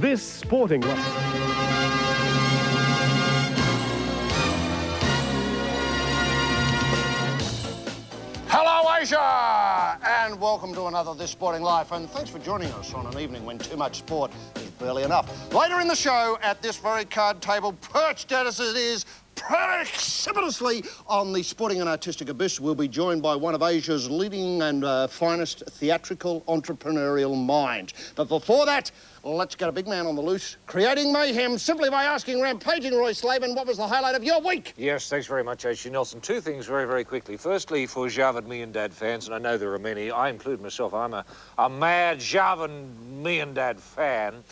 this sporting life. Hello, Asia! And welcome to another This Sporting Life. And thanks for joining us on an evening when too much sport is barely enough. Later in the show, at this very card table, perched as it is precipitously on the sporting and artistic abyss, we'll be joined by one of Asia's leading and finest theatrical entrepreneurial minds. But before that, let's get a big man on the loose, creating mayhem simply by asking Rampaging Roy Slaven, what was the highlight of your week? Yes, thanks very much, H.G. Nelson. Two things very, very quickly. Firstly, for Javan Me and Dad fans, and I know there are many, I include myself, I'm a mad Javan Me and Dad fan.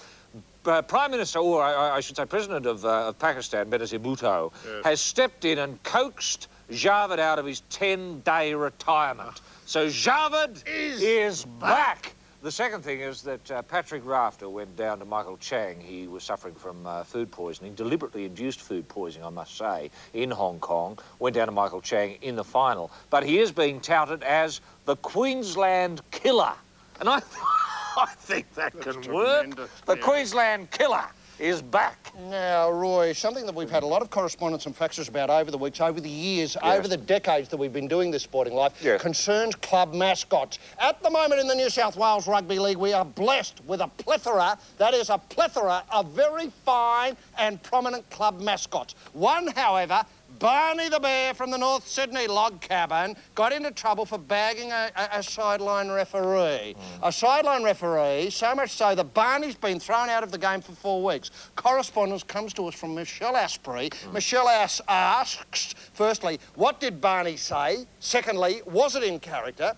Prime Minister, or I should say President of Pakistan, Benazir Bhutto, has stepped in and coaxed Javed out of his 10-day retirement. So Javed is back. The second thing is that Patrick Rafter went down to Michael Chang. He was suffering from food poisoning, deliberately induced food poisoning, I must say, in Hong Kong. Went down to Michael Chang in the final. But he is being touted as the Queensland Killer. And I think that can work. The Queensland Killer is back. Now, Roy, something that we've had a lot of correspondence and faxes about over the weeks, over the years, over the decades that we've been doing this sporting life, concerns club mascots. At the moment in the New South Wales Rugby League, we are blessed with a plethora, that is a plethora of very fine and prominent club mascots. One, however, Barney the Bear from the North Sydney log cabin got into trouble for bagging a sideline referee. A sideline referee, so much so that Barney's been thrown out of the game for 4 weeks. Correspondence comes to us from Michelle Asprey. Michelle asks, firstly, what did Barney say? Secondly, was it in character?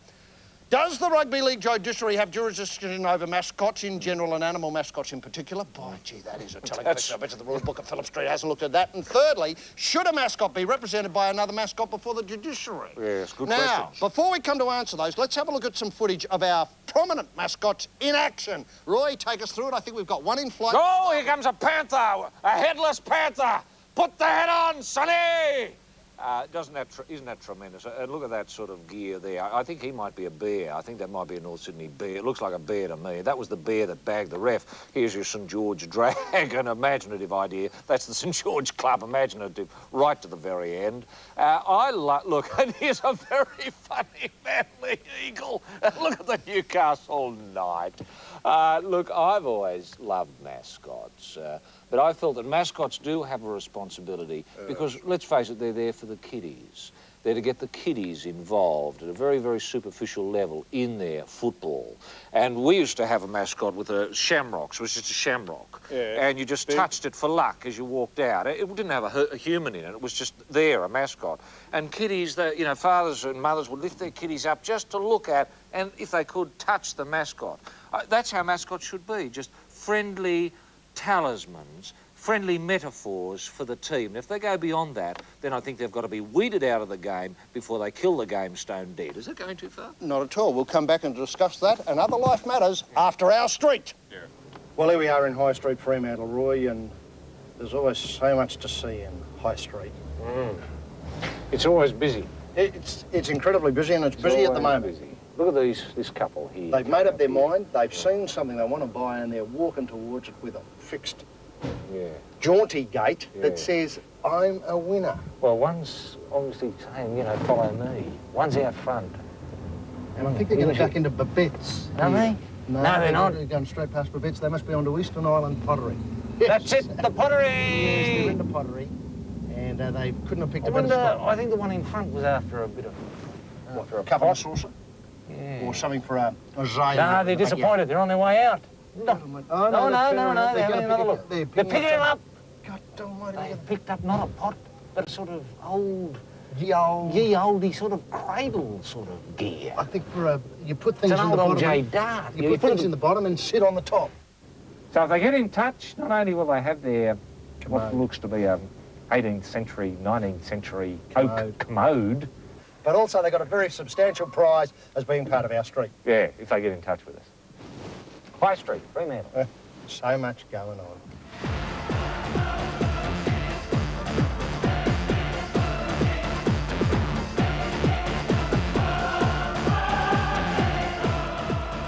Does the Rugby League judiciary have jurisdiction over mascots in general and animal mascots in particular? Boy, gee, that is a telling picture. I bet you the rules book at Phillip Street hasn't looked at that. And thirdly, should a mascot be represented by another mascot before the judiciary? Yes, good questions. Now, before we come to answer those, let's have a look at some footage of our prominent mascots in action. Roy, take us through it. I think we've got one in flight. Oh, here comes a panther, a headless panther. Put the head on, Sonny! Isn't that tremendous? Look at that sort of gear there. I think he might be a bear. I think that might be a North Sydney bear. It looks like a bear to me. That was the bear that bagged the ref. Here's your St George Dragon, imaginative idea. That's the St George Club, imaginative, right to the very end. Look, and here's a very funny manly eagle. Look at the Newcastle Knight. Look, I've always loved mascots. But I felt that mascots do have a responsibility because, let's face it, they're there for the kiddies. They're to get the kiddies involved at a very, very superficial level in their football. And we used to have a mascot with a shamrock, so it was just a shamrock. And you just touched it for luck as you walked out. It didn't have a human in it. It was just there, a mascot. And kiddies, fathers and mothers would lift their kiddies up just to look at, and if they could, touch the mascot. That's how mascots should be, just friendly talismans, friendly metaphors for the team. And if they go beyond that, then I think they've got to be weeded out of the game before they kill the game stone dead. Is it going too far? Not at all. We'll come back and discuss that and other life matters after our street. Well, here we are in High Street, Fremantle, Roy, and there's always so much to see in High Street. It's always busy. It's incredibly busy, and it's busy at the moment. Busy. Look at this couple here. They've made up their mind, they've seen something they want to buy, and they're walking towards it with a fixed, jaunty gait that says, I'm a winner. Well, one's obviously saying, follow me. One's out front. And I think they're going to duck into Babette's. Are they? No, they're not. They're going straight past Babette's. They must be onto Eastern Island Pottery. That's it, the Pottery! Yes, they're into Pottery, and they couldn't have picked a better spot. I think the one in front was after a bit of... What, a cup and saucer? Or something for a zone. No, they're disappointed. They're on their way out. No, they're having another look. They're picking it up. God almighty. They've picked up not a pot, but a sort of old, ye oldie sort of cradle sort of gear. I think for you put things in the bottom. It's an old old J Dart. You put things in the bottom and sit on the top. So if they get in touch, not only will they have their, what looks to be a 18th century, 19th century oak commode, but also they got a very substantial prize as being part of our street. Yeah, if they get in touch with us. High Street, Fremantle. So much going on.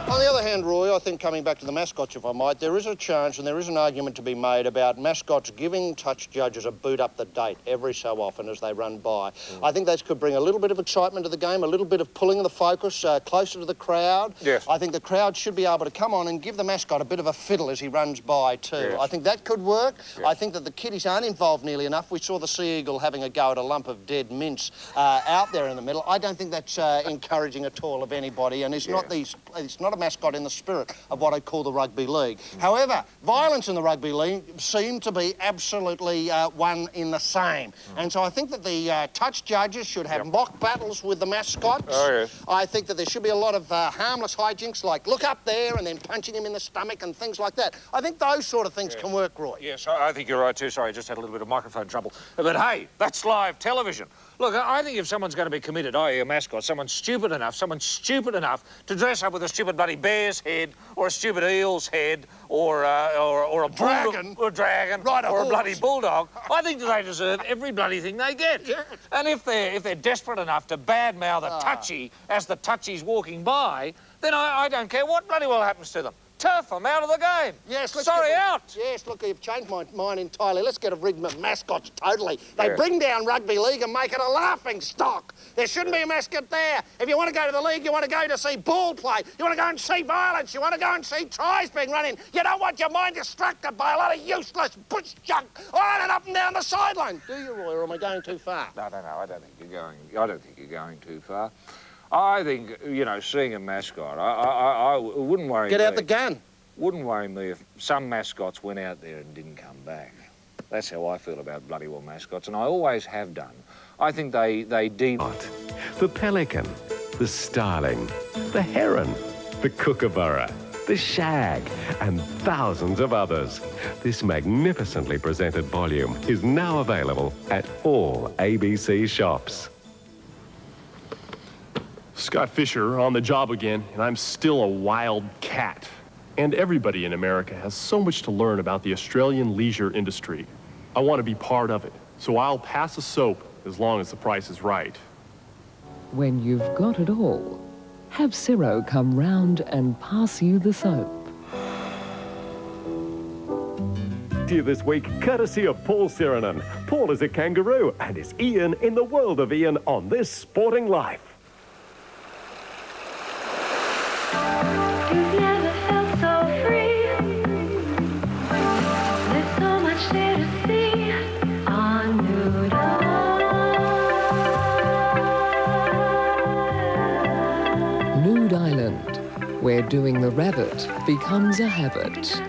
On the other hand, Roy, I think coming back to the mascots, if I might, there is a chance and there is an argument to be made about mascots giving touch judges a boot up the date every so often as they run by. I think that could bring a little bit of excitement to the game, a little bit of pulling the focus closer to the crowd. Yes. I think the crowd should be able to come on and give the mascot a bit of a fiddle as he runs by too. Yes. I think that could work. Yes. I think that the kiddies aren't involved nearly enough. We saw the sea eagle having a go at a lump of dead mince out there in the middle. I don't think that's encouraging at all of anybody, and it's not a mascot in the spirit of what I call the rugby league. However, violence in the rugby league seemed to be absolutely one in the same. And so I think that the touch judges should have mock battles with the mascots. Oh, yes. I think that there should be a lot of harmless hijinks like look up there and then punching him in the stomach and things like that. I think those sort of things can work, Roy. Yes, I think you're right too. Sorry, I just had a little bit of microphone trouble. But hey, that's live television. Look, I think if someone's going to be committed, i.e. a mascot, someone's stupid enough to dress up with a stupid bloody bear's head or a stupid eel's head or a dragon. Or a dragon. Right, or a bloody bulldog, I think that they deserve every bloody thing they get. Yes. And if they're desperate enough to badmouth a touchy as the touchy's walking by, then I don't care what bloody well happens to them. Turf them out of the game. Yes, out. Yes, look, you've changed my mind entirely. Let's get rid of mascots totally. They bring down rugby league and make it a laughing stock. There shouldn't be a mascot there. If you want to go to the league, you want to go to see ball play. You want to go and see violence. You want to go and see tries being run in. You don't want your mind distracted by a lot of useless bush junk on and up and down the sideline. Do you, Roy, or am I going too far? No, I don't think you're going too far. I think, you know, seeing a mascot, I wouldn't worry me. Get out the gun. Wouldn't worry me if some mascots went out there and didn't come back. That's how I feel about bloody well mascots, and I always have done. I think they the pelican, the starling, the heron, the kookaburra, the shag, and thousands of others. This magnificently presented volume is now available at all ABC shops. Scott Fisher on the job again, and I'm still a wild cat. And everybody in America has so much to learn about the Australian leisure industry. I want to be part of it, so I'll pass a soap as long as the price is right. When you've got it all, have Ciro come round and pass you the soap. To you this week, courtesy of Paul Siranen. Paul is a kangaroo and is Ian in the world of Ian on This Sporting Life. Island, where doing the rabbit becomes a habit.